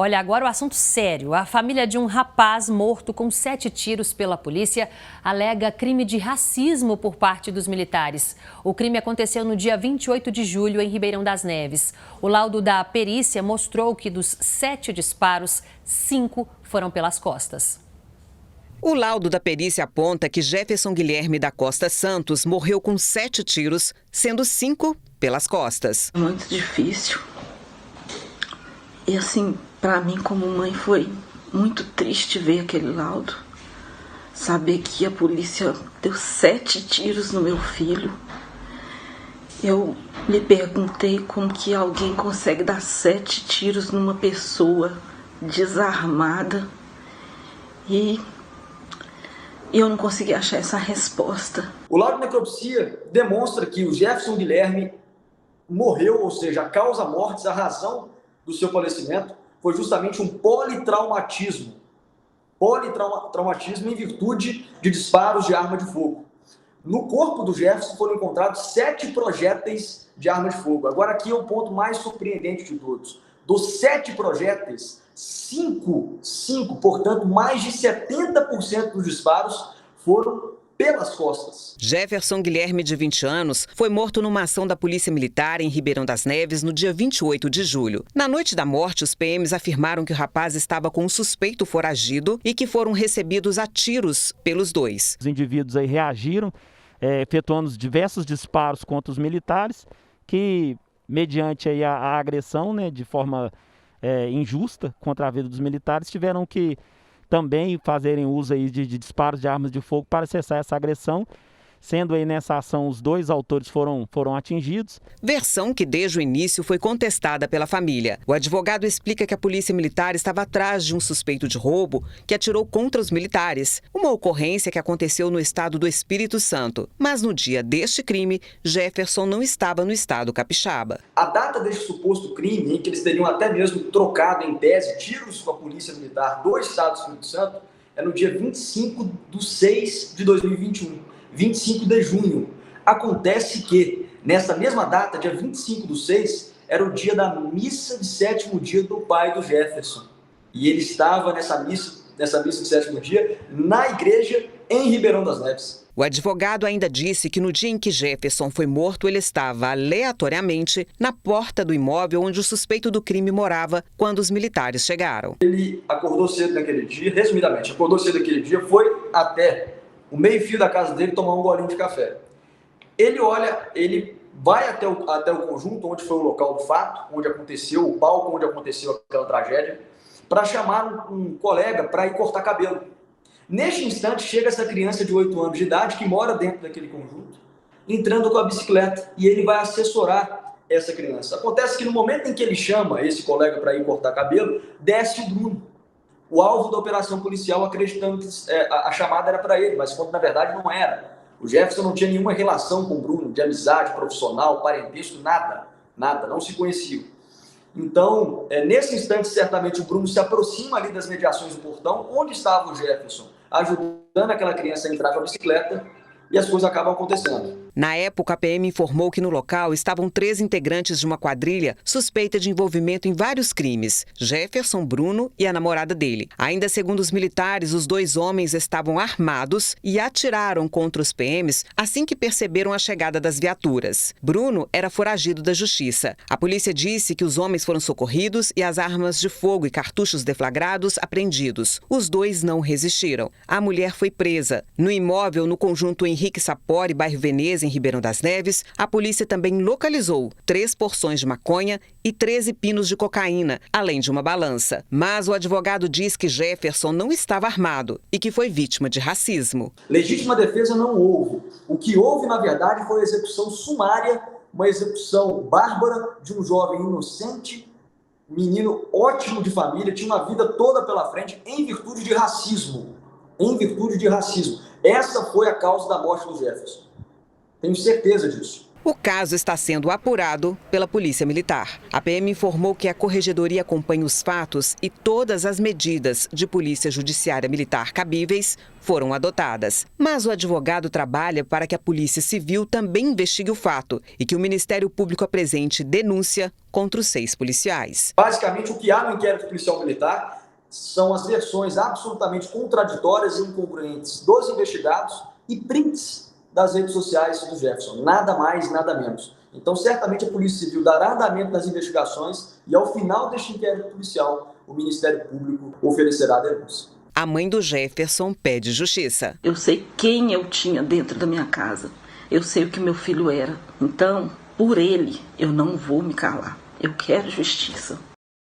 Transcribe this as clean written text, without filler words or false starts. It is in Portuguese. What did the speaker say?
Olha, agora o assunto sério. A família de um rapaz morto com 7 tiros pela polícia alega crime de racismo por parte dos militares. O crime aconteceu no dia 28 de julho, em Ribeirão das Neves. O laudo da perícia mostrou que dos 7 disparos, 5 foram pelas costas. O laudo da perícia aponta que Jefferson Guilherme da Costa Santos morreu com 7 tiros, sendo 5 pelas costas. Muito difícil. E assim, para mim como mãe foi muito triste ver aquele laudo. Saber que a polícia deu 7 tiros no meu filho. Eu me perguntei como que alguém consegue dar 7 tiros numa pessoa desarmada. E eu não consegui achar essa resposta. O laudo de necropsia demonstra que o Jefferson Guilherme morreu, ou seja, a causa mortes, a razão do seu falecimento foi justamente um politraumatismo. Politraumatismo em virtude de disparos de arma de fogo. No corpo do Jefferson foram encontrados 7 projéteis de arma de fogo. Agora aqui é o ponto mais surpreendente de todos. Dos 7 projéteis, 5, portanto, mais de 70% dos disparos foram pelas costas. Jefferson Guilherme, de 20 anos, foi morto numa ação da Polícia Militar em Ribeirão das Neves no dia 28 de julho. Na noite da morte, os PMs afirmaram que o rapaz estava com um suspeito foragido e que foram recebidos a tiros pelos dois. Os indivíduos aí reagiram, efetuando diversos disparos contra os militares, que, mediante aí a agressão, né, de forma injusta contra a vida dos militares, tiveram que também fazerem uso aí de disparos de armas de fogo para cessar essa agressão. Sendo aí nessa ação, os 2 autores foram atingidos. Versão que desde o início foi contestada pela família. O advogado explica que a polícia militar estava atrás de um suspeito de roubo que atirou contra os militares. Uma ocorrência que aconteceu no estado do Espírito Santo. Mas no dia deste crime, Jefferson não estava no estado capixaba. A data deste suposto crime, em que eles teriam até mesmo trocado em tese tiros com a polícia militar do estado do Espírito Santo, é no dia 25/6 de 2021. 25 de junho. Acontece que, nessa mesma data, dia 25/6, era o dia da missa de 7º dia do pai do Jefferson. E ele estava nessa missa de 7º dia, na igreja em Ribeirão das Neves. O advogado ainda disse que no dia em que Jefferson foi morto, ele estava aleatoriamente na porta do imóvel onde o suspeito do crime morava quando os militares chegaram. Ele acordou cedo naquele dia, resumidamente, foi até o meio-fio da casa dele tomar um golinho de café. Ele vai até o conjunto onde foi o local do fato, onde aconteceu, o palco onde aconteceu aquela tragédia, para chamar um colega para ir cortar cabelo. Neste instante, chega essa criança de 8 anos de idade, que mora dentro daquele conjunto, entrando com a bicicleta, e ele vai assessorar essa criança. Acontece que no momento em que ele chama esse colega para ir cortar cabelo, desce o Bruno, o alvo da operação policial, acreditando que a chamada era para ele, mas quando na verdade não era. O Jefferson não tinha nenhuma relação com o Bruno, de amizade, profissional, parentesco, nada, não se conheciam. Então, nesse instante, certamente o Bruno se aproxima ali das mediações do portão, onde estava o Jefferson, ajudando aquela criança a entrar com a bicicleta, e as coisas acabam acontecendo. Na época, a PM informou que no local estavam 3 integrantes de uma quadrilha suspeita de envolvimento em vários crimes: Jefferson, Bruno e a namorada dele. Ainda segundo os militares, os 2 homens estavam armados e atiraram contra os PMs assim que perceberam a chegada das viaturas. Bruno era foragido da justiça. A polícia disse que os homens foram socorridos e as armas de fogo e cartuchos deflagrados apreendidos. Os 2 não resistiram. A mulher foi presa. No imóvel, no conjunto Henrique Sapori, bairro Veneza, em Ribeirão das Neves, a polícia também localizou 3 porções de maconha e 13 pinos de cocaína, além de uma balança. Mas o advogado diz que Jefferson não estava armado e que foi vítima de racismo. Legítima defesa não houve. O que houve, na verdade, foi a execução sumária, uma execução bárbara de um jovem inocente, menino ótimo de família, tinha uma vida toda pela frente, em virtude de racismo. Essa foi a causa da morte do Jefferson. Tenho certeza disso. O caso está sendo apurado pela Polícia Militar. A PM informou que a Corregedoria acompanha os fatos e todas as medidas de Polícia Judiciária Militar cabíveis foram adotadas. Mas o advogado trabalha para que a Polícia Civil também investigue o fato e que o Ministério Público apresente denúncia contra os 6 policiais. Basicamente, o que há no inquérito policial militar são as versões absolutamente contraditórias e incongruentes dos investigados e prints das redes sociais do Jefferson. Nada mais, nada menos. Então, certamente, a Polícia Civil dará andamento nas investigações e, ao final deste inquérito policial, o Ministério Público oferecerá a denúncia. A mãe do Jefferson pede justiça. Eu sei quem eu tinha dentro da minha casa. Eu sei o que meu filho era. Então, por ele, eu não vou me calar. Eu quero justiça.